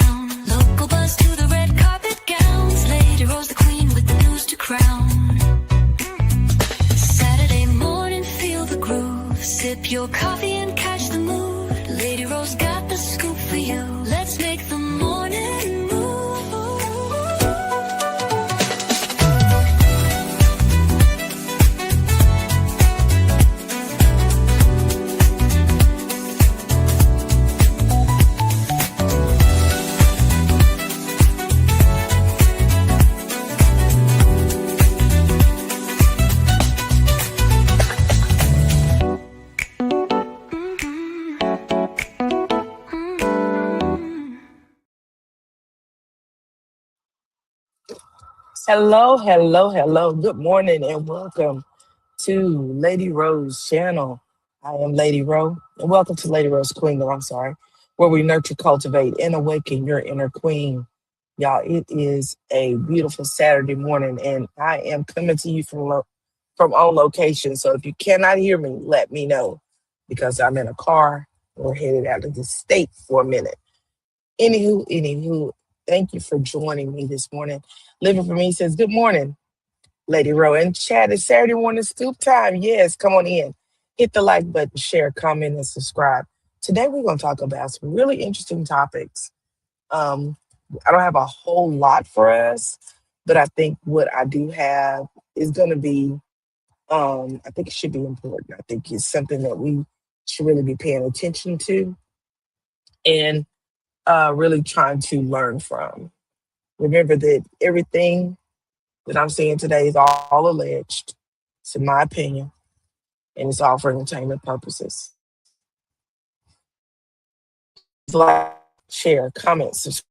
down. Local buzz to the red carpet gowns. Lady Rose the queen with the news to crown. Saturday morning, feel the groove. Sip your coffee and catch the mood. Lady Rose got the scoop for you. Let's make the morning move. Hello, hello, hello. Good morning and welcome to Lady Ro's channel. I am Lady Ro, and welcome to Lady Ro's Queen. I'm sorry, where we nurture, cultivate, and awaken your inner queen. Y'all, it is a beautiful Saturday morning, and I am coming to you from on location. So if you cannot hear me, let me know because I'm in a car. We're headed out of the state for a minute. Anywho, thank you for joining me this morning. Living for Me says, good morning, Lady Ro. And chat is Saturday morning scoop time. Yes, come on in. Hit the like button, share, comment, and subscribe. Today we're going to talk about some really interesting topics. I don't have a whole lot for us, but I think what I do have is going to be, I think it should be important. I think it's something that we should really be paying attention to and really trying to learn from. Remember that everything that I'm saying today is all alleged. It's in my opinion, and it's all for entertainment purposes. Like, share, comment, subscribe,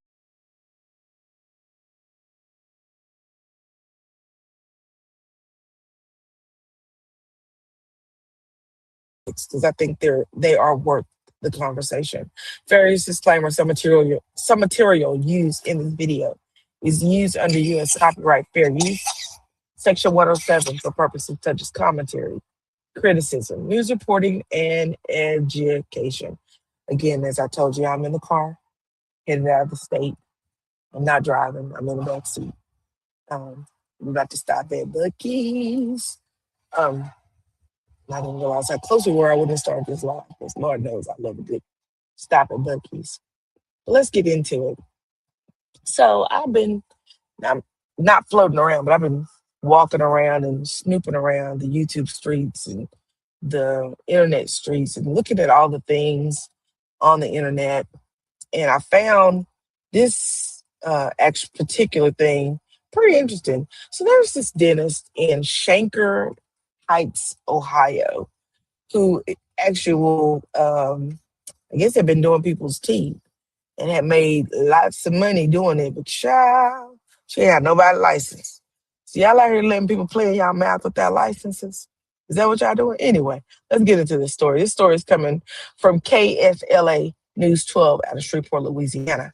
because I think they are worth the conversation. Various disclaimers: some material used in this video is used under U.S. copyright fair use, Section 107, for purposes such as commentary, criticism, news reporting, and education. Again, as I told you, I'm in the car, headed out of the state. I'm not driving. I'm in the back seat. We're about to stop at Buc-ee's. Um, I didn't realize how close we were. I wouldn't have started this live because Lord knows I love a good stop at Buc-ee's. But let's get into it. So I'm not floating around, but I've been walking around and snooping around the YouTube streets and the internet streets and looking at all the things on the internet. And I found this actual particular thing pretty interesting. So there's this dentist in Shanker Heights, Ohio, who actual, I guess, have been doing people's teeth and had made lots of money doing it. But child, she ain't had nobody license. So y'all out here letting people play in y'all mouth without licenses? Is that what y'all doing? Anyway, let's get into this story. This story is coming from KFLA News 12 out of Shreveport, Louisiana.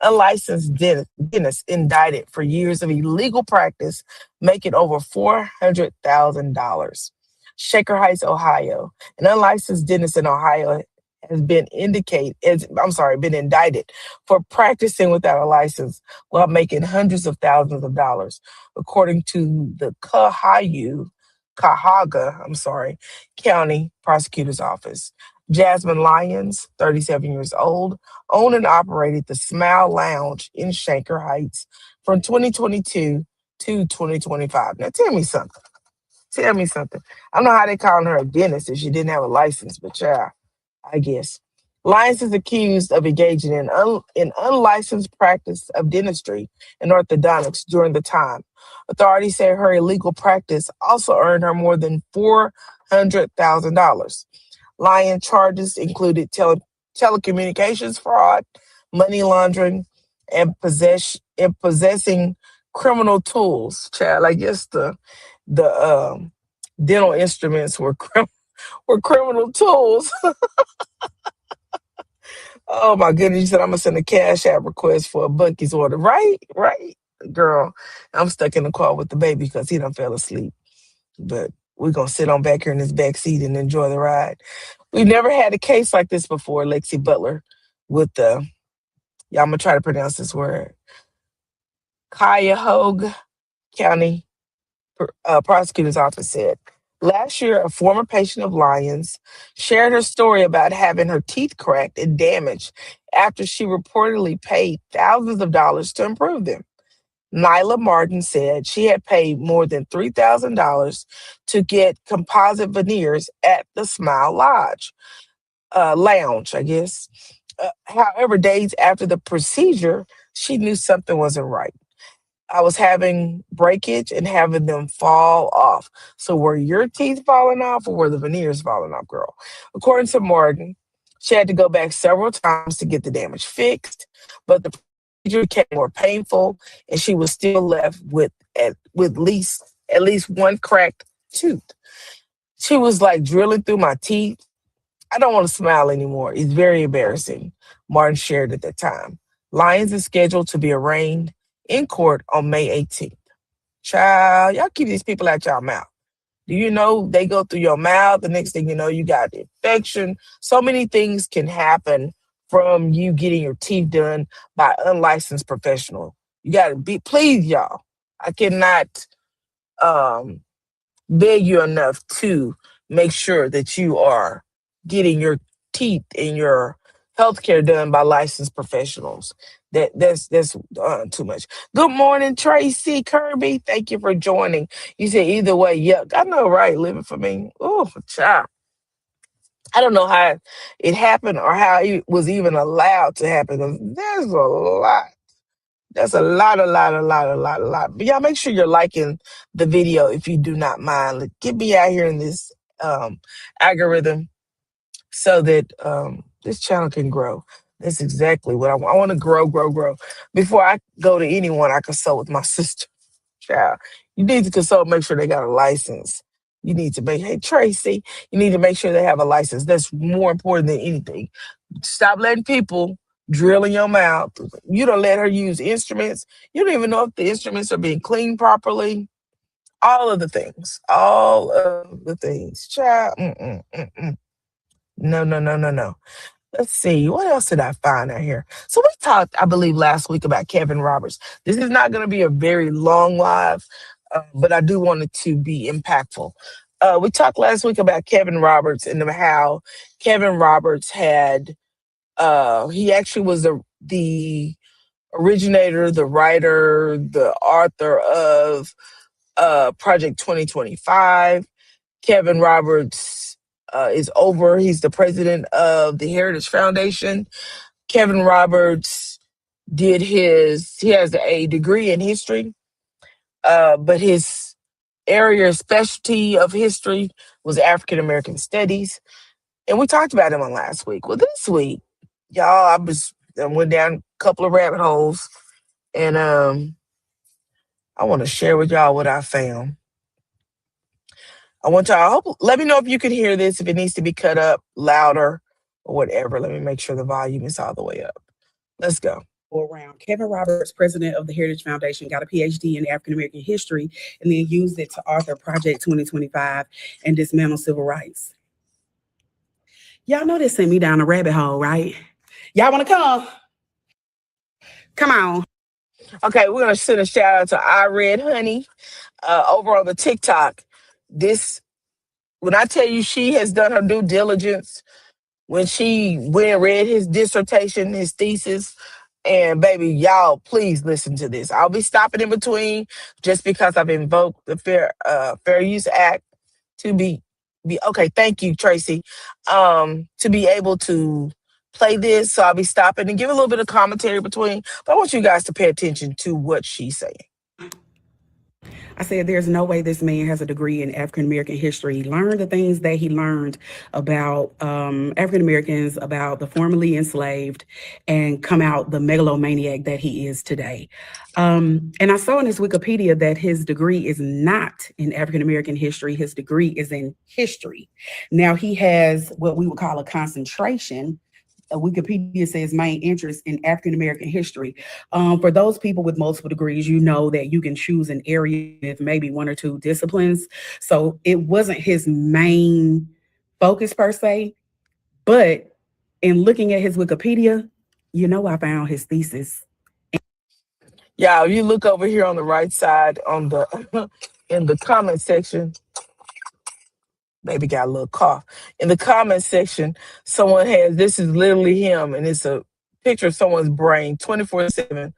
A licensed dentist indicted for years of illegal practice, making over $400,000. Shaker Heights, Ohio. An unlicensed dentist in Ohio has been indicted for practicing without a license while making hundreds of thousands of dollars, according to the Cuyahoga County Prosecutor's Office. Jasmine Lyons, 37 years old, owned and operated the Smile Lounge in Shanker Heights from 2022 to 2025. Now, tell me something. I don't know how they calling her a dentist if she didn't have a license, but yeah, I guess. Lyons is accused of engaging in unlicensed practice of dentistry and orthodontics during the time. Authorities say her illegal practice also earned her more than $400,000. Lyon charges included telecommunications fraud, money laundering, and possessing criminal tools. Child, I guess the dental instruments were criminal tools. Oh my goodness! You said I'm gonna send a cash app request for a Buc-ee's order, right? Right, girl. I'm stuck in the car with the baby because he done fell asleep. But we're gonna sit on back here in this back seat and enjoy the ride. We've never had a case like this before, Lexi Butler, with the Yeah, I'm gonna try to pronounce this word. Cuyahoga County prosecutor's office said. Last year, a former patient of Lyons shared her story about having her teeth cracked and damaged after she reportedly paid thousands of dollars to improve them. Nyla Martin said she had paid more than $3,000 to get composite veneers at the Smile Lodge, lounge, I guess. However, days after the procedure, she knew something wasn't right. I was having breakage and having them fall off. So were your teeth falling off or were the veneers falling off, girl? According to Morgan, she had to go back several times to get the damage fixed, but the procedure became more painful and she was still left with at least one cracked tooth. She was like drilling through my teeth. I don't want to smile anymore. It's very embarrassing, Martin shared at that time. Lyons is scheduled to be arraigned in court on May 18th. Child, y'all keep these people out your mouth. Do you know they go through your mouth? The next thing you know, you got infection. So many things can happen from you getting your teeth done by unlicensed professional. You got to be, please, y'all. I cannot um, beg you enough to make sure that you are getting your teeth and your healthcare done by licensed professionals. That's too much. Good morning, Tracy Kirby. Thank you for joining. You said either way, yuck. I know, right? Living for me. Oh, child. I don't know how it happened or how it was even allowed to happen. 'Cause there's a lot. That's a lot. But y'all make sure you're liking the video if you do not mind. Get me out here in this um, algorithm so that this channel can grow. That's exactly what I want. I want to grow. Before I go to anyone, I consult with my sister. Child, you need to consult, make sure they got a license. You need to make, hey, Tracy, you need to make sure they have a license. That's more important than anything. Stop letting people drill in your mouth. You don't let her use instruments. You don't even know if the instruments are being cleaned properly. All of the things. All of the things. Child. Mm-mm. No. Let's see. What else did I find out here? So we talked, I believe, last week about Kevin Roberts. This is not going to be a very long live, but I do want it to be impactful. We talked last week about Kevin Roberts and how Kevin Roberts had he actually was the originator, the writer, the author of Project 2025. Kevin Roberts is over. He's the president of the Heritage Foundation. Kevin Roberts he has a degree in history, but his area of specialty of history was African American studies. And we talked about him on last week. Well, this week, y'all, I went down a couple of rabbit holes, and I want to share with y'all what I found. I want y'all. Let me know if you can hear this. If it needs to be cut up louder or whatever. Let me make sure the volume is all the way up. Let's go. Around. Kevin Roberts, president of the Heritage Foundation, got a PhD in African American history and then used it to author Project 2025 and dismantle civil rights. Y'all know this sent me down a rabbit hole, right? Y'all want to come? Come on. Okay, we're gonna send a shout out to I Read Honey over on the TikTok. This when I tell you she has done her due diligence when she went and read his dissertation, his thesis. And baby, y'all, please listen to this. I'll be stopping in between just because I've invoked the Fair Use Act to be okay. Thank you, Tracy. To be able to play this, so I'll be stopping and give a little bit of commentary between. But I want you guys to pay attention to what she's saying. I said, there's no way this man has a degree in African American history. Learn the things that he learned about African Americans, about the formerly enslaved, and come out the megalomaniac that he is today. And I saw in his Wikipedia that his degree is not in African American history. His degree is in history. Now, he has what we would call a concentration. Wikipedia says main interest in African American history. For those people with multiple degrees, you know that you can choose an area with maybe one or two disciplines. So it wasn't his main focus per se, but in looking at his Wikipedia, I found his thesis. Yeah, you look over here on the right side on the in the comment section. Maybe got a little cough. In the comment section, someone has this is literally him, and it's a picture of someone's brain 24/7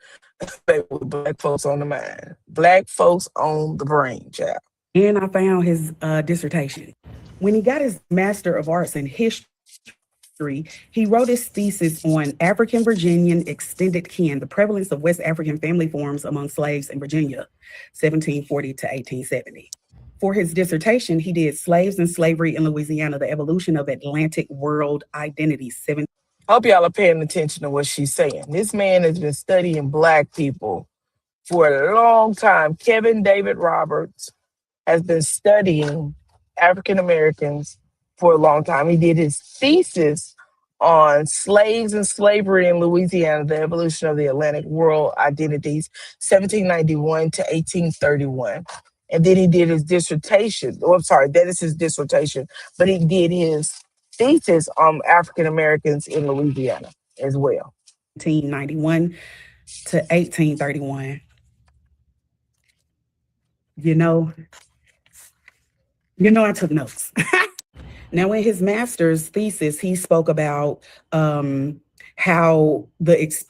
with black folks on the mind. Black folks on the brain, child. And I found his dissertation. When he got his Master of Arts in History, he wrote his thesis on African Virginian extended kin, the prevalence of West African family forms among slaves in Virginia, 1740 to 1870. For his dissertation, he did Slaves and Slavery in Louisiana, the Evolution of Atlantic World Identity, 17. Hope y'all are paying attention to what she's saying. This man has been studying black people for a long time. Kevin David Roberts has been studying African Americans for a long time. He did his thesis on slaves and slavery in Louisiana, the evolution of the Atlantic world identities, 1791 to 1831. And then he did his dissertation. Oh, I'm sorry, that is his dissertation, but he did his thesis on African Americans in Louisiana as well. 1791 to 1831. You know, I took notes. Now, in his master's thesis, he spoke about how the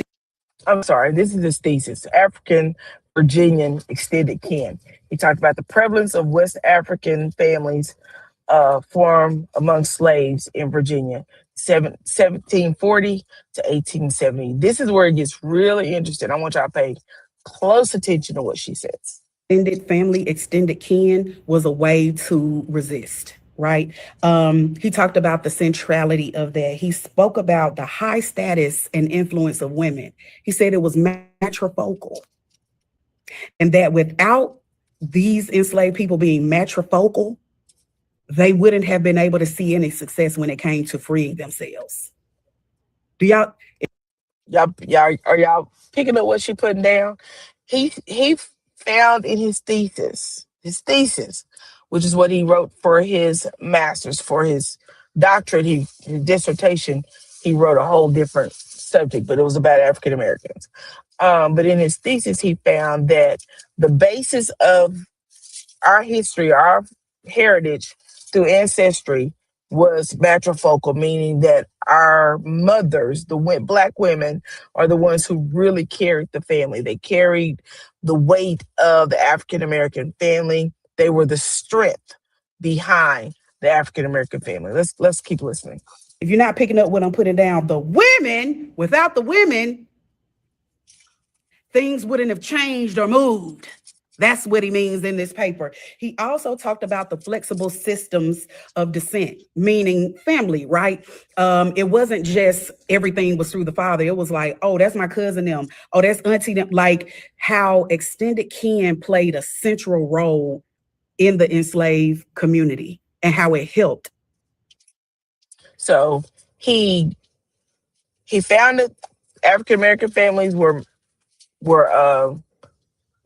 I'm sorry, this is his thesis, African Virginian extended kin. He talked about the prevalence of West African families formed among slaves in Virginia, 1740 to 1870. This is where it gets really interesting. I want y'all to pay close attention to what she says. extended kin was a way to resist, right? He talked about the centrality of that. He spoke about the high status and influence of women. He said it was matrifocal, and that without these enslaved people being matrifocal, they wouldn't have been able to see any success when it came to freeing themselves. Do y'all? Y'all are y'all picking up what she putting down? He found in his thesis, which is what he wrote for his master's, for his doctorate, his dissertation, he wrote a whole different subject, but it was about African Americans. But in his thesis, he found that the basis of our history, our heritage through ancestry was matrifocal, meaning that our mothers, black women, are the ones who really carried the family. They carried the weight of the African American family. They were the strength behind the African American family. Let's keep listening. If you're not picking up what I'm putting down, the women, without the women, things wouldn't have changed or moved. That's what he means in this paper. He also talked about the flexible systems of descent, meaning family, right? It wasn't just everything was through the father. It was like, oh, that's my cousin them. Oh, that's auntie them. Like how extended kin played a central role in the enslaved community and how it helped. So he found that African American families were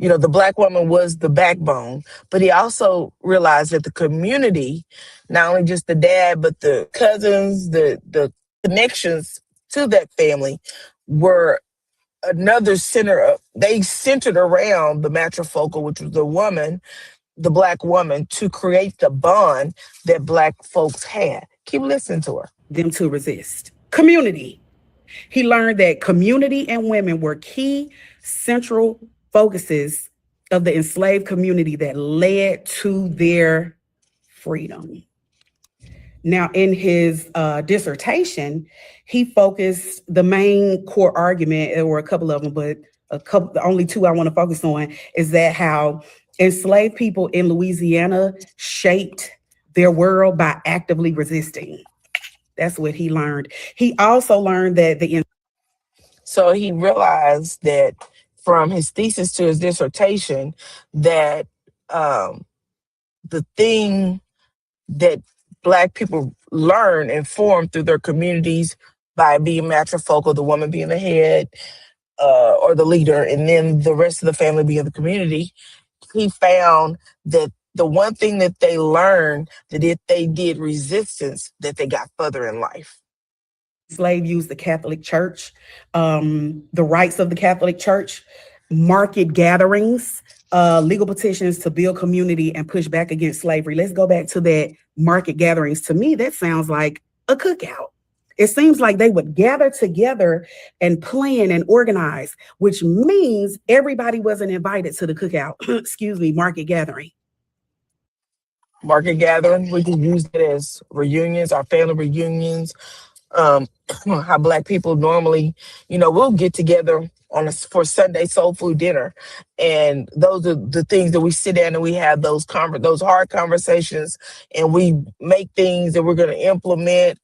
the black woman was the backbone, but he also realized that the community, not only just the dad, but the cousins, the connections to that family were another they centered around the matrifocal, which was the black woman, to create the bond that black folks had. Keep listening to her. Them to resist. Community. He learned that community and women were key central focuses of the enslaved community that led to their freedom. Now, in his dissertation, he focused the main core argument. There were a couple of them, but the only two I want to focus on is that how enslaved people in Louisiana shaped their world by actively resisting. That's what he learned. He also learned that so he realized that from his thesis to his dissertation that the thing that black people learn and form through their communities by being matrifocal, the woman being the head or the leader, and then the rest of the family being the community, he found that the one thing that they learned, that if they did resistance, that they got further in life. slave used the Catholic Church, the rights of the Catholic Church, market gatherings, legal petitions to build community and push back against slavery. Let's go back to that market gatherings. To me, that sounds like a cookout. It seems like they would gather together and plan and organize, which means everybody wasn't invited to the cookout, excuse me, market gathering. Market gathering, we can use it as reunions, our family reunions. um how Black people normally, we'll get together for Sunday soul food dinner, and those are the things that we sit down and we have those hard conversations, and we make things that we're going to implement.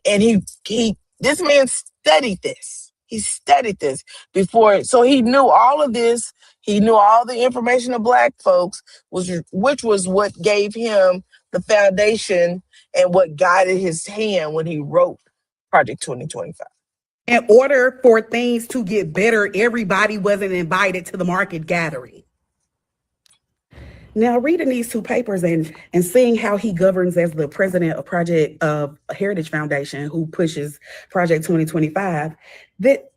And he this man studied this. He studied this before, so he knew all of this. He knew all the information of Black folks, which was what gave him the foundation and what guided his hand when he wrote Project 2025. In order for things to get better, everybody wasn't invited to the market gathering. Now, reading these two papers and seeing how he governs as the president of Project of Heritage Foundation, who pushes Project 2025, that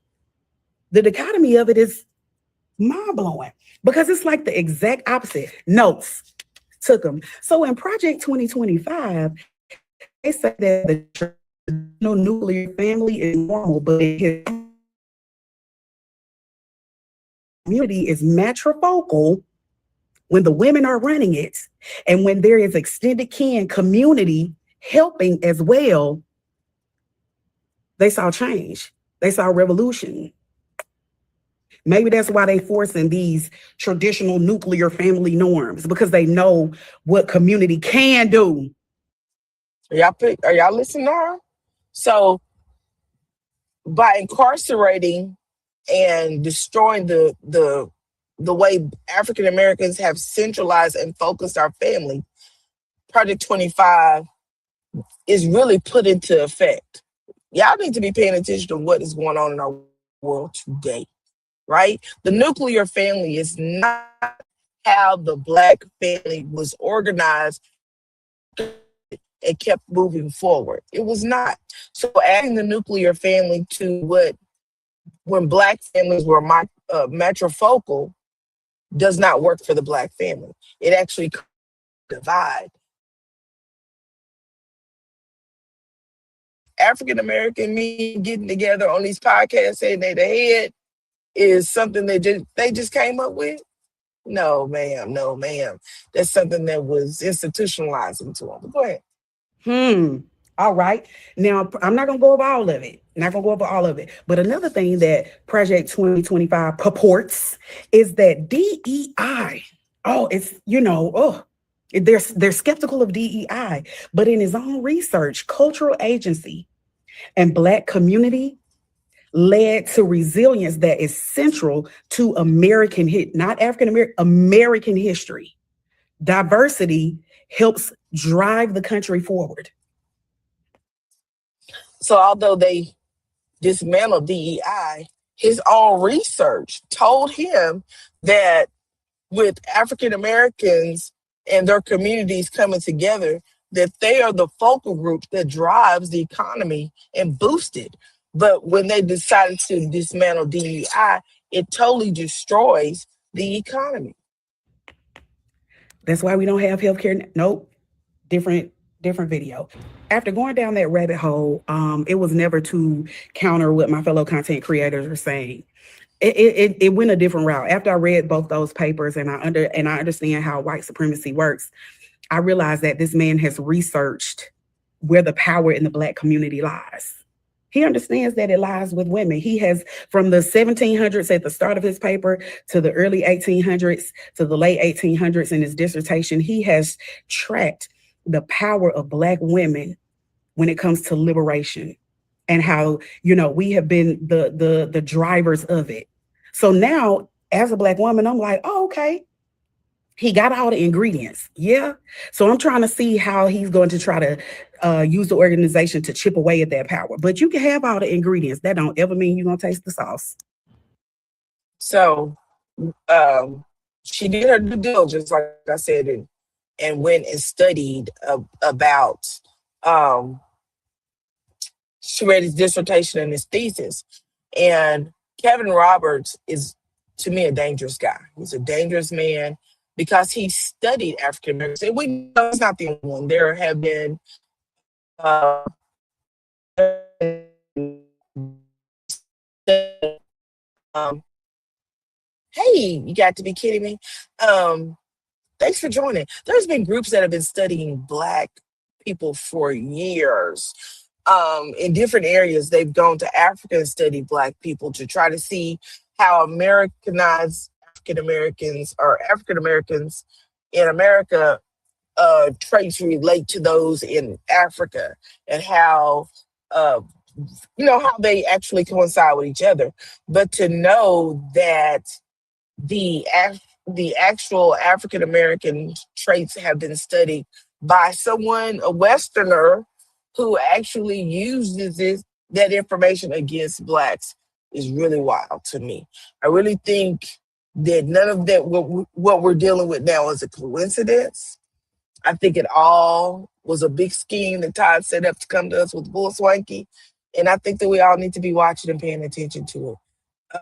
the dichotomy of it is mind blowing, because it's like the exact opposite. Notes took them. So in Project 2025, they say that the traditional nuclear family is normal, but his community is matrifocal when the women are running it, and when there is extended kin community helping as well. They saw change. They saw revolution. Maybe that's why they forcing these traditional nuclear family norms, because they know what community can do. Are y'all listening to her? So by incarcerating and destroying the way African Americans have centralized and focused our family, Project 25 is really put into effect. Y'all need to be paying attention to what is going on in our world today, right? The nuclear family is not how the Black family was organized and kept moving forward. It was not. So adding the nuclear family to when Black families were matrifocal does not work for the Black family. It actually divide. African American men getting together on these podcasts saying they the head is something they just came up with. No, ma'am. No, ma'am. That's something that was institutionalized into them. But go ahead. All right. Now, I'm not going to go over all of it. Not going to go over all of it. But another thing that Project 2025 purports is that DEI, they're skeptical of DEI. But in his own research, cultural agency and Black community led to resilience that is central to not African American, American history. Diversity helps drive the country forward. So although they dismantled DEI, his own research told him that with African Americans and their communities coming together, that they are the focal group that drives the economy and boosts it. But when they decided to dismantle DEI, it totally destroys the economy. That's why we don't have healthcare. Nope. Different video. After going down that rabbit hole, it was never to counter what my fellow content creators are saying. It went a different route. After I read both those papers and I understand how white supremacy works, I realized that this man has researched where the power in the Black community lies. He understands that it lies with women. He has, from the 1700s at the start of his paper to the early 1800s to the late 1800s in his dissertation, he has tracked the power of Black women when it comes to liberation, and how, we have been the drivers of it. So now, as a Black woman, I'm like, oh, okay. He got all the ingredients. Yeah. So I'm trying to see how he's going to try to use the organization to chip away at that power. But you can have all the ingredients. That don't ever mean you're going to taste the sauce. So she did her due diligence, like I said, and went and studied about She read his dissertation and his thesis. And Kevin Roberts is, to me, a dangerous guy. He's a dangerous man because he studied African Americans. And we know he's not the only one. There have been, uh, um, hey, you got to be kidding me. Um, Thanks for joining. There's been groups that have been studying Black people for years. In different areas, they've gone to Africa and studied Black people to try to see how Americanized African Americans or African Americans in America traits relate to those in Africa, and how uh, how they actually coincide with each other. But to know that the actual African American traits have been studied by someone, a Westerner, who actually uses that information against blacks is really wild to me. I really think that none of that what we're dealing with now is a coincidence. I think it all was a big scheme that Todd set up to come to us with Bull Swanky. And I think that we all need to be watching and paying attention to it.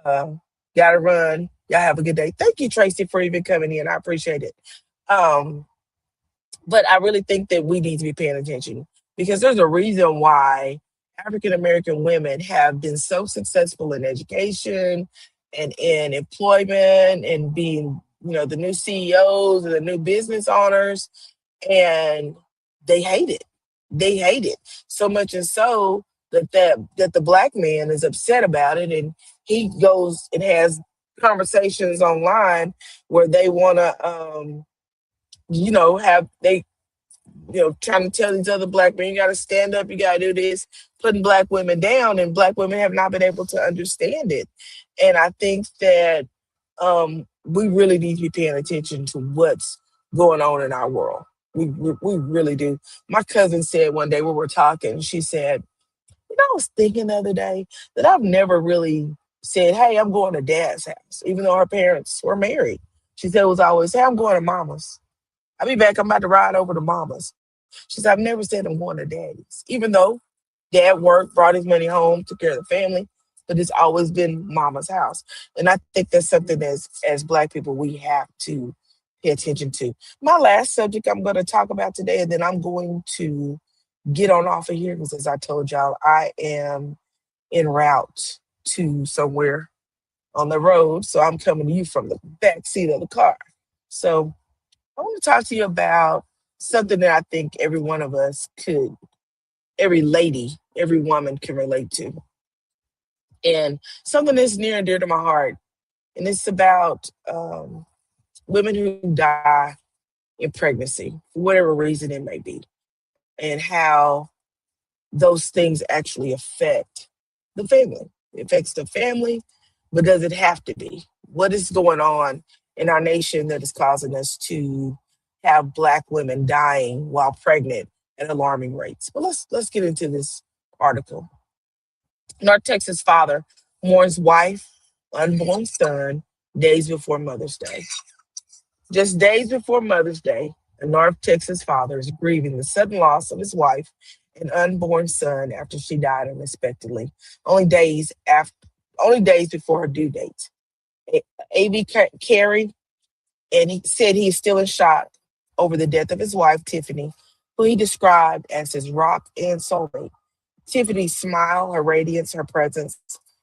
Uh, Gotta run. Y'all have a good day. Thank you, Tracy, for even coming in. I appreciate it. Um, but I really think that we need to be paying attention because there's a reason why African American women have been so successful in education and in employment and being, the new CEOs and the new business owners, and they hate it. They hate it so much, and so that the Black man is upset about it, and he goes and has conversations online where they want to, have they trying to tell these other Black men, you got to stand up, you got to do this, putting Black women down, and Black women have not been able to understand it. And I think that we really need to be paying attention to what's going on in our world. We really do. My cousin said one day we were talking, she said, I was thinking the other day that I've never really said, hey, I'm going to dad's house, even though her parents were married. She said it was always, hey, I'm going to mama's. I'll be back. I'm about to ride over to mama's. She said, I've never said I'm going to daddy's, even though dad worked, brought his money home, took care of the family, but it's always been mama's house. And I think that's something as Black people, we have to pay attention to. My last subject I'm going to talk about today, and then I'm going to get on off of here because, as I told y'all, I am en route to somewhere on the road. So I'm coming to you from the back seat of the car. So I want to talk to you about something that I think every one of us could, every lady, every woman can relate to. And something that's near and dear to my heart. And it's about women who die in pregnancy, for whatever reason it may be, and how those things actually affect the family. It affects the family, but does it have to be? What is going on in our nation that is causing us to have Black women dying while pregnant at alarming rates? But let's get into this article. North Texas father mourns wife, unborn son, days before Mother's Day. Just days before Mother's Day, a North Texas father is grieving the sudden loss of his wife and unborn son after she died unexpectedly, only days after, only days before her due date. A.B. Carey, and he said he is still in shock over the death of his wife, Tiffany, who he described as his rock and soulmate. Tiffany's smile, her radiance, her presence.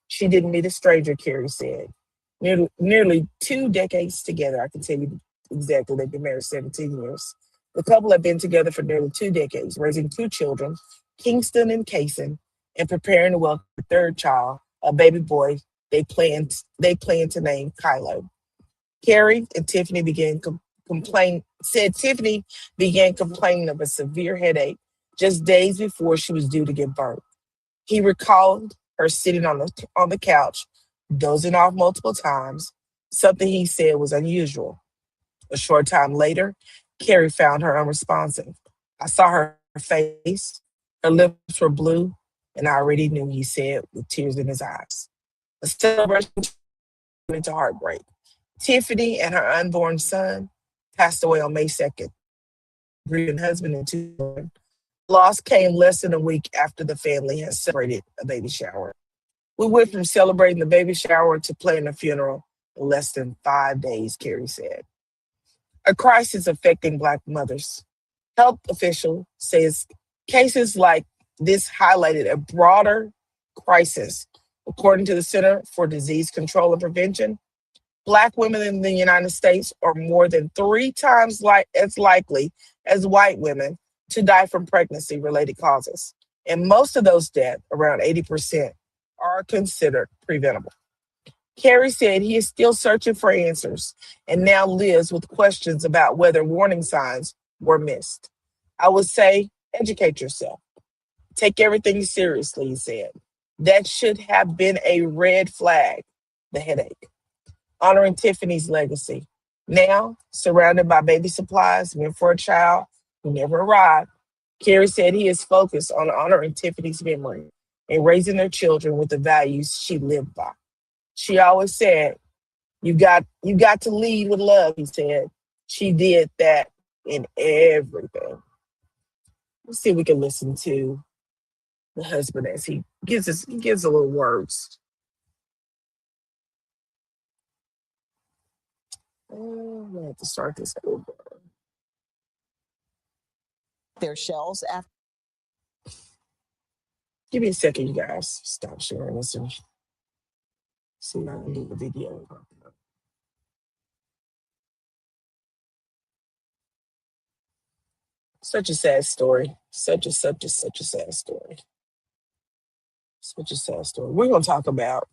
She didn't meet a stranger, Carey said. Nearly 2 decades together, I can tell you exactly, they've been married 17 years. The couple have been together for nearly 2 decades, raising two children, Kingston and Kaysen, and preparing to welcome a third child, a baby boy they plan to name Kylo. Carrie and Tiffany said Tiffany began complaining of a severe headache just days before she was due to give birth. He recalled her sitting on the couch, dozing off multiple times, something he said was unusual. A short time later, Carrie found her unresponsive. I saw her face, her lips were blue, and I already knew, he said with tears in his eyes. A celebration turned into heartbreak. Tiffany and her unborn son passed away on May 2nd, grieving husband and two children. Loss came less than a week after the family had celebrated a baby shower. We went from celebrating the baby shower to planning a funeral in less than 5 days, Carrie said. A crisis affecting Black mothers. Health official says cases like this highlighted a broader crisis. According to the Center for Disease Control and Prevention, Black women in the United States are more than 3 times as likely as white women to die from pregnancy related causes. And most of those deaths, around 80%, are considered preventable. Kerry said he is still searching for answers and now lives with questions about whether warning signs were missed. I would say, educate yourself. Take everything seriously, he said. That should have been a red flag, the headache. Honoring Tiffany's legacy. Now, surrounded by baby supplies meant for a child who never arrived, Kerry said he is focused on honoring Tiffany's memory and raising their children with the values she lived by. She always said, you got to lead with love, he said. She did that in everything. Let's see if we can listen to the husband as he gives a little words. I'm gonna have to start this over. Their shells after. Give me a second, you guys. Stop sharing this and see if I can do the video. Such a sad story. Such a sad story. Such a sad story. We're gonna talk about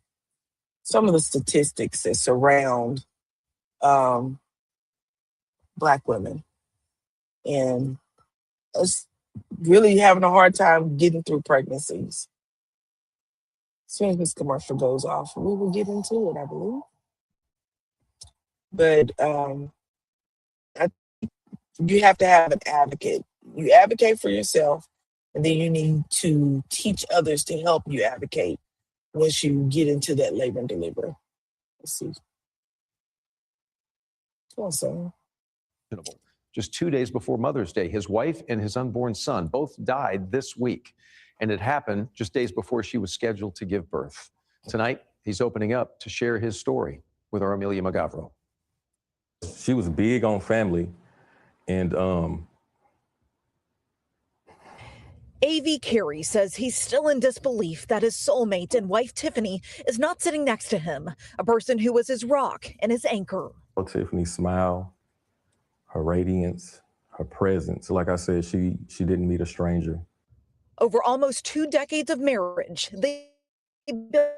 some of the statistics that surround Black women and us really having a hard time getting through pregnancies. As soon as this commercial goes off, we will get into it, I believe. But you have to have an advocate. You advocate for yourself, and then you need to teach others to help you advocate once you get into that labor and delivery. Let's see. Come on, son. Just 2 days before Mother's Day, his wife and his unborn son both died this week. And it happened just days before she was scheduled to give birth. Tonight, he's opening up to share his story with our Amelia Magavro. She was big on family. And A.V. Carey says he's still in disbelief that his soulmate and wife Tiffany is not sitting next to him, a person who was his rock and his anchor. Tiffany's smile, her radiance, her presence. Like I said, she didn't meet a stranger. Over almost 2 decades of marriage, they built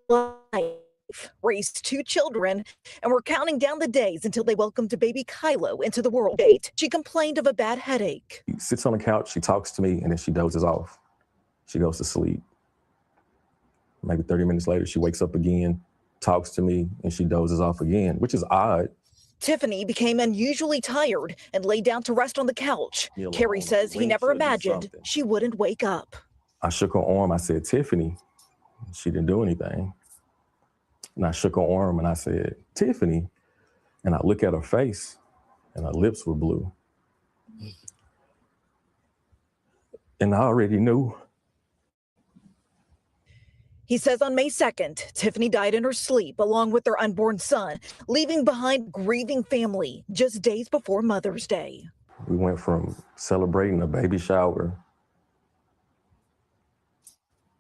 life, raised 2 children, and were counting down the days until they welcomed baby Kylo into the world. She complained of a bad headache. She sits on the couch, she talks to me, and then she dozes off. She goes to sleep. Maybe 30 minutes later, she wakes up again, talks to me, and she dozes off again, which is odd. Tiffany became unusually tired and lay down to rest on the couch. Carey says he never imagined she wouldn't wake up. I shook her arm. I said, Tiffany. She didn't do anything. And I shook her arm and I said, Tiffany. And I look at her face and her lips were blue. And I already knew. He says on May 2nd, Tiffany died in her sleep along with their unborn son, leaving behind a grieving family just days before Mother's Day. We went from celebrating a baby shower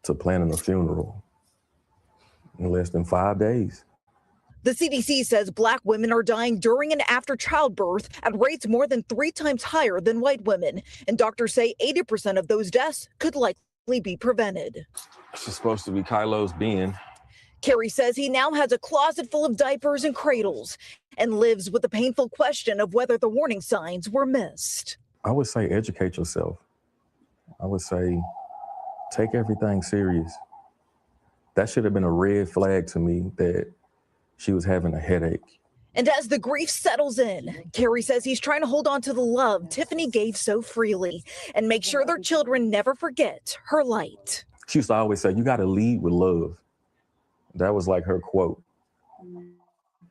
to planning a funeral in less than 5 days. The CDC says Black women are dying during and after childbirth at rates more than 3 times higher than white women. And doctors say 80% of those deaths could likely be prevented. She's supposed to be Kylo's being. Carey says he now has a closet full of diapers and cradles and lives with the painful question of whether the warning signs were missed. I would say educate yourself. I would say take everything serious. That should have been a red flag to me that she was having a headache. And as the grief settles in, Carey says he's trying to hold on to the love Tiffany gave so freely and make sure their children never forget her light. She used to always say, you got to lead with love. That was like her quote.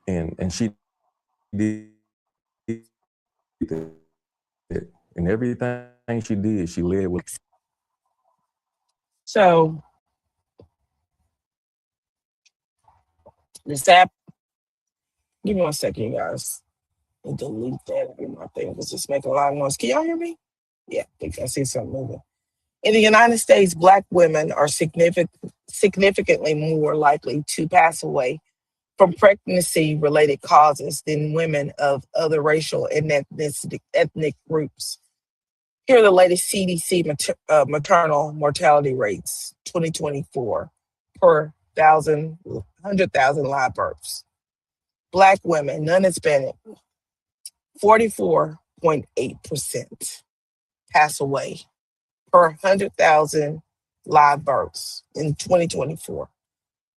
And she did And everything she did, she led with. So this app, give me 1 second, you guys. And delete that in my thing because it's making a lot of noise. Can y'all hear me? Yeah, I think I see something moving. In the United States, Black women are significantly more likely to pass away from pregnancy-related causes than women of other racial and ethnic groups. Here are the latest CDC maternal mortality rates, 2024, per 100,000 live births. Black women, non-Hispanic, 44.8% pass away per 100,000 live births in 2024.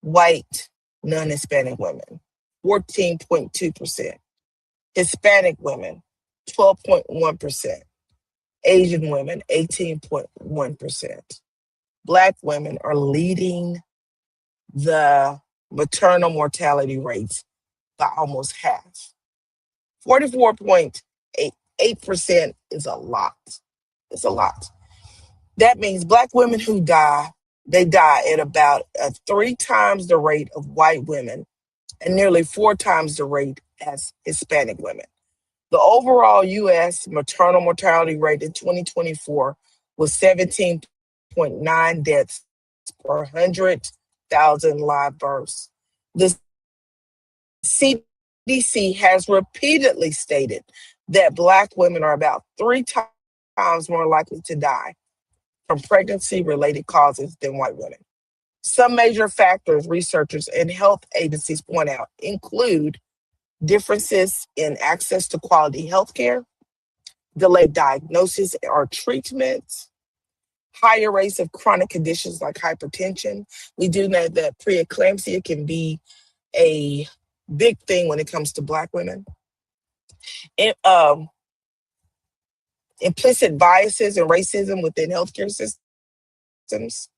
White, non-Hispanic women, 14.2%. Hispanic women, 12.1%. Asian women, 18.1%. Black women are leading the maternal mortality rates by almost half. 44.8% is a lot. It's a lot. That means Black women who die, they die at about 3 times the rate of white women and nearly 4 times the rate as Hispanic women. The overall U.S. maternal mortality rate in 2024 was 17.9 deaths per 100,000 live births. The CDC has repeatedly stated that Black women are about 3 times more likely to die from pregnancy-related causes than white women. Some major factors researchers and health agencies point out include differences in access to quality health care, delayed diagnosis or treatment, higher rates of chronic conditions like hypertension. We do know that preeclampsia can be a big thing when it comes to Black women. Implicit biases and racism within healthcare systems.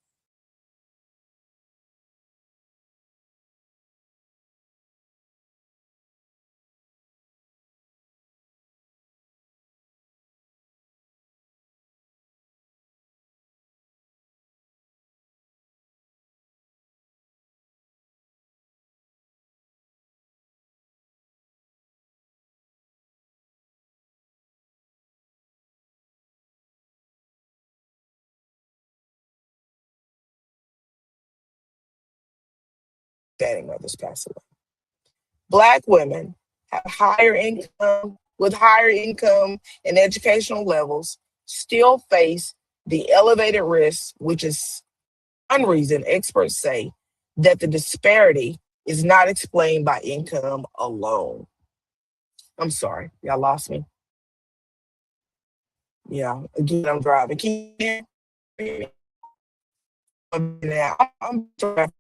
Standing mothers pass away. Black women have higher income, with higher income and educational levels, still face the elevated risk, which is one reason experts say that the disparity is not explained by income alone. I'm sorry, y'all lost me. Yeah, again, I'm driving. Can you hear me? Now, I'm driving.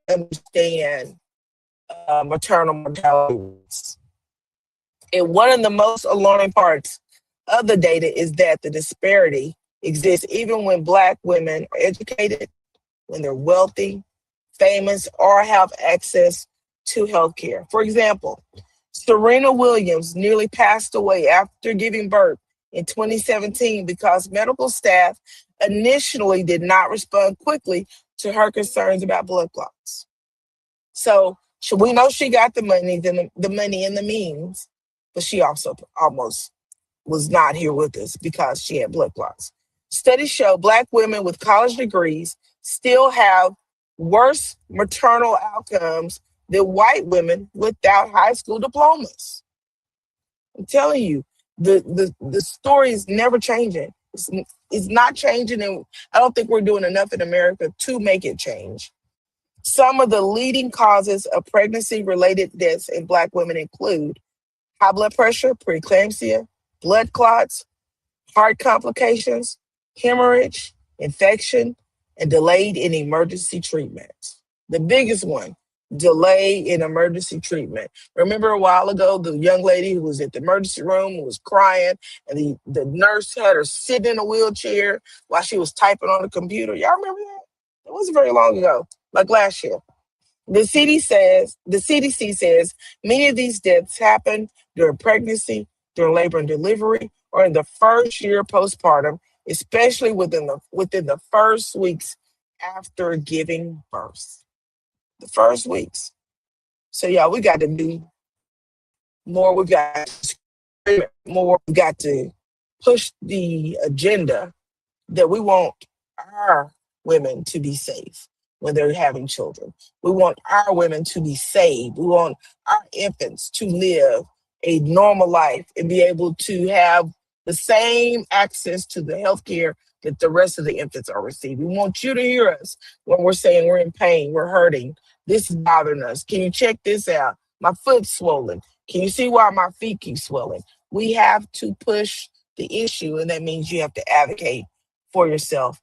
Understand maternal mortality rates. And one of the most alarming parts of the data is that the disparity exists even when Black women are educated, when they're wealthy, famous, or have access to healthcare. For example, Serena Williams nearly passed away after giving birth in 2017 because medical staff initially did not respond quickly to her concerns about blood clots. So we know she got the money, the money and the means, but she also almost was not here with us because she had blood clots. Studies show Black women with college degrees still have worse maternal outcomes than white women without high school diplomas. I'm telling you, the story is never changing. It's not changing, and I don't think we're doing enough in America to make it change. Some of the leading causes of pregnancy-related deaths in Black women include high blood pressure, preeclampsia, blood clots, heart complications, hemorrhage, infection, and delayed in emergency treatment. The biggest one, delay in emergency treatment. Remember a while ago, the young lady who was at the emergency room and was crying, and the nurse had her sitting in a wheelchair while she was typing on the computer. Y'all remember that? It wasn't very long ago, like last year. The CDC says many of these deaths happen during pregnancy, during labor and delivery, or in the first year postpartum, especially within the first weeks after giving birth. The first weeks. So yeah, we got to do more. We got to scream it more. We got to push the agenda that we want our women to be safe when they're having children. We want our women to be saved. We want our infants to live a normal life and be able to have the same access to the health care that the rest of the infants are receiving. We want you to hear us when we're saying we're in pain, we're hurting, this is bothering us. Can you check this out? My foot's swollen. Can you see why my feet keep swelling? We have to push the issue, and that means you have to advocate for yourself.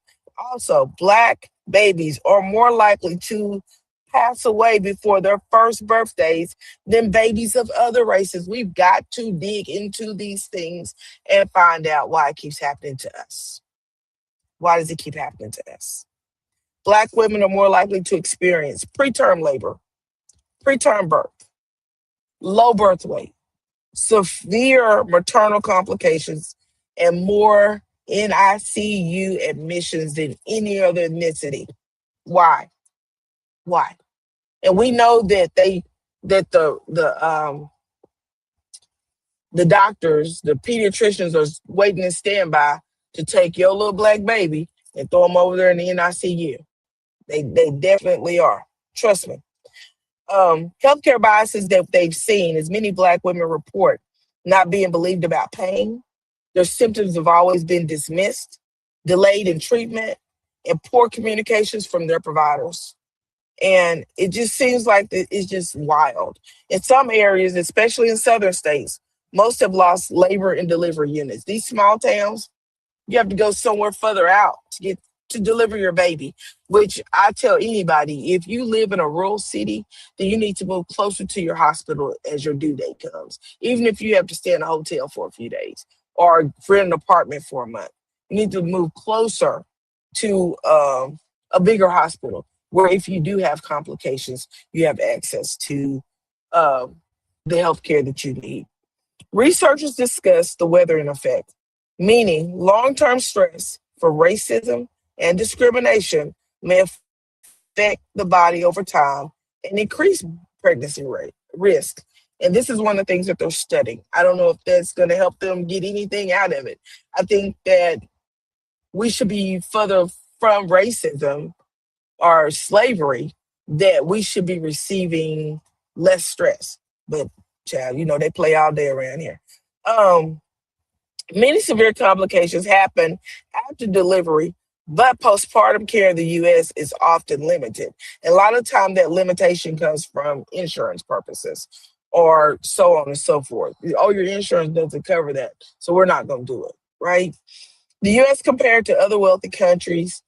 Also, Black babies are more likely to pass away before their first birthdays than babies of other races. We've got to dig into these things and find out why it keeps happening to us. Why does it keep happening to us? Black women are more likely to experience preterm labor, preterm birth, low birth weight, severe maternal complications, and more NICU admissions than any other ethnicity. Why? Why? And we know that the doctors, the pediatricians are waiting in standby to take your little Black baby and throw them over there in the NICU. They definitely are. Trust me. Healthcare biases that they've seen, as many Black women report, not being believed about pain. Their symptoms have always been dismissed, delayed in treatment, and poor communications from their providers. And it just seems like it's just wild. In some areas, especially in southern states, most have lost labor and delivery units. These small towns, you have to go somewhere further out to deliver your baby, which I tell anybody, if you live in a rural city, then you need to move closer to your hospital as your due date comes, even if you have to stay in a hotel for a few days or rent an apartment for a month. You need to move closer to a bigger hospital where if you do have complications, you have access to the health care that you need. Researchers discuss the weathering effect, meaning long-term stress for racism and discrimination may affect the body over time and increase pregnancy rate risk. And this is one of the things that they're studying. I don't know if that's going to help them get anything out of it. I think that we should be further from racism or slavery, that we should be receiving less stress. But child, they play all day around here. Many severe complications happen after delivery, but postpartum care in the U.S. is often limited. And a lot of time that limitation comes from insurance purposes or so on and so forth. Oh, your insurance doesn't cover that, so we're not going to do it, right? The U.S. compared to other wealthy countries,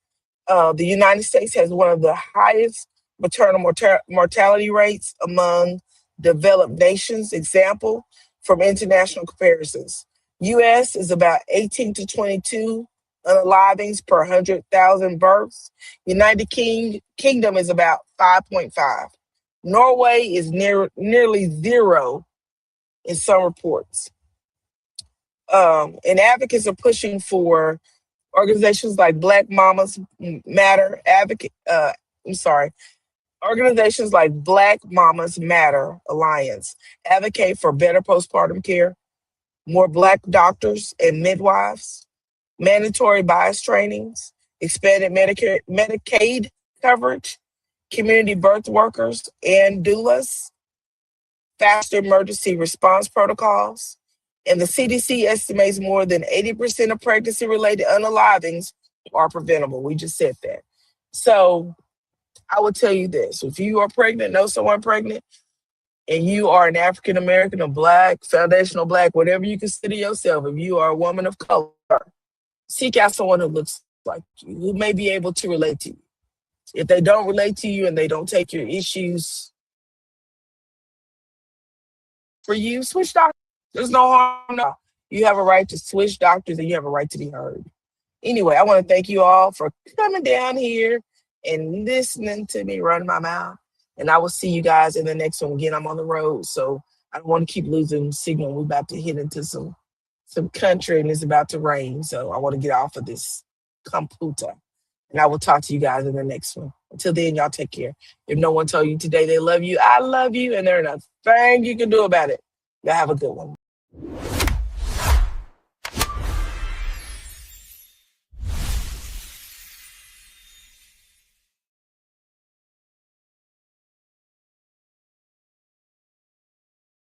the United States has one of the highest maternal mortality rates among developed nations. Example from international comparisons. U.S. is about 18 to 22 unalivings per 100,000 births. United Kingdom is about 5.5. Norway is nearly zero in some reports. And advocates are pushing for organizations like Black Mamas Matter organizations like Black Mamas Matter Alliance advocate for better postpartum care, more Black doctors and midwives, mandatory bias trainings, expanded Medicaid coverage, community birth workers and doulas, faster emergency response protocols. And the CDC estimates more than 80% of pregnancy-related unalivings are preventable. We just said that. So I would tell you this. If you are pregnant, know someone pregnant, and you are an African American or Black, foundational Black, whatever you consider yourself, if you are a woman of color, seek out someone who looks like you, who may be able to relate to you. If they don't relate to you and they don't take your issues for you, switch doctors. There's no harm. No. You have a right to switch doctors and you have a right to be heard. Anyway, I want to thank you all for coming down here and listening to me run my mouth. And I will see you guys in the next one. Again, I'm on the road, so I don't want to keep losing signal. We're about to hit into some country and it's about to rain. So I want to get off of this computer. And I will talk to you guys in the next one. Until then, y'all take care. If no one told you today they love you, I love you. And there ain't a thing you can do about it. Y'all have a good one.